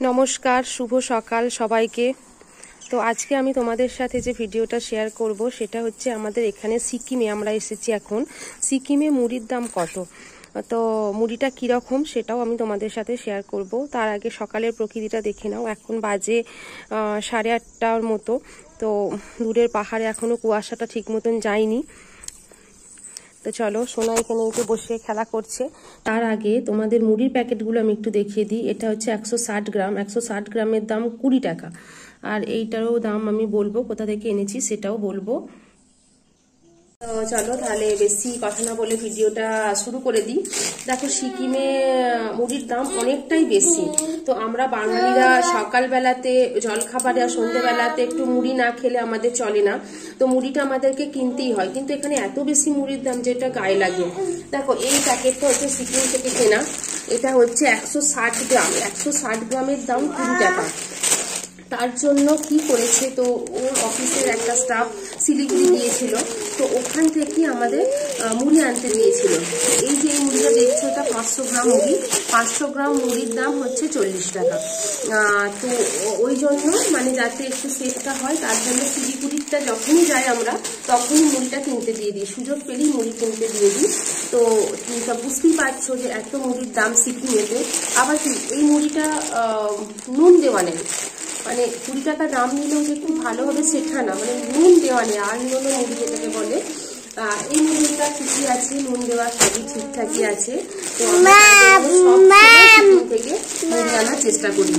নমস্কার, শুভ সকাল সবাইকে। তো আজকে আমি তোমাদের সাথে যে ভিডিওটা শেয়ার করব সেটা হচ্ছে আমাদের এখানে সিকিমে আমরা এসেছি। এখন সিকিমে মুড়ির দাম কত, তো মুড়িটা কীরকম সেটাও আমি তোমাদের সাথে শেয়ার করব। তার আগে সকালের প্রকৃতিটা দেখে নাও। এখন বাজে 8:30টার মতো। তো দূরের পাহাড়ে এখনও কুয়াশাটা ঠিক মতন যায়নি। তো চলো, সোনা এখানে এসে বসে খেলা করছে। তার আগে তোমাদের মুড়ির প্যাকেটগুলো আমি একটু দেখিয়ে দিই। এটা হচ্ছে 160 গ্রাম। 160 গ্রামের দাম 20 টাকা। আর এইটারও দাম আমি বলবো, কোথা থেকে এনেছি সেটাও বলবো। তো চলো তাহলে বেশি কথা না বলে ভিডিওটা শুরু করে দিই। দেখো, সিকিমে মুড়ির দাম অনেকটাই বেশি। তো আমরা বাঙালিরা সকালবেলাতে জলখাবারে আর সন্ধ্যেবেলাতে একটু মুড়ি না খেলে আমাদের চলে না। তো মুড়িটা আমাদেরকে কিনতেই হয়, কিন্তু এখানে এত বেশি মুড়ির দাম যেটা গায়ে লাগে। দেখো, এই প্যাকেটটা হচ্ছে সিকিম থেকে কেনা। এটা হচ্ছে 160 গ্রাম। 160 গ্রামের দাম 20 টাকা। তার জন্য কি করেছে, তো ওর অফিসের একটা স্টাফ শিলিগুড়ি দিয়েছিল, তো ওখান থেকে আমাদের মুড়ি আনতে দিয়েছিল। এই যে মুড়িটা দেখছো, এটা 500 গ্রাম মুড়ি। 500 গ্রাম মুড়ির দাম হচ্ছে 40 টাকা। তো ওই জন্য মানে যাতে একটু সেফটা হয়, তার জন্য শিলিগুড়িটা যখনই যাই আমরা তখনই মুড়িটা কিনতে দিয়ে দিই, সুযোগ পেলেই মুড়ি কিনতে দিয়ে দিই। তো বুঝতেই পারছো যে এত মুড়ির দাম সিকিমেতে। আবার কি, এই মুড়িটা নুন দেওয়া নেই, মানে 20 টাকা দাম নিলেও যে খুব ভালো হবে সেটা না, মানে নুন দেওয়া নেই। আর নুন মুড়ি যেটাকে বলে, এই মুড়িটা ঠিকই আছে, নুন দেওয়া সবই ঠিকঠাকই আছে। তো আমরা সব থেকে মুড়ি আনার চেষ্টা করি।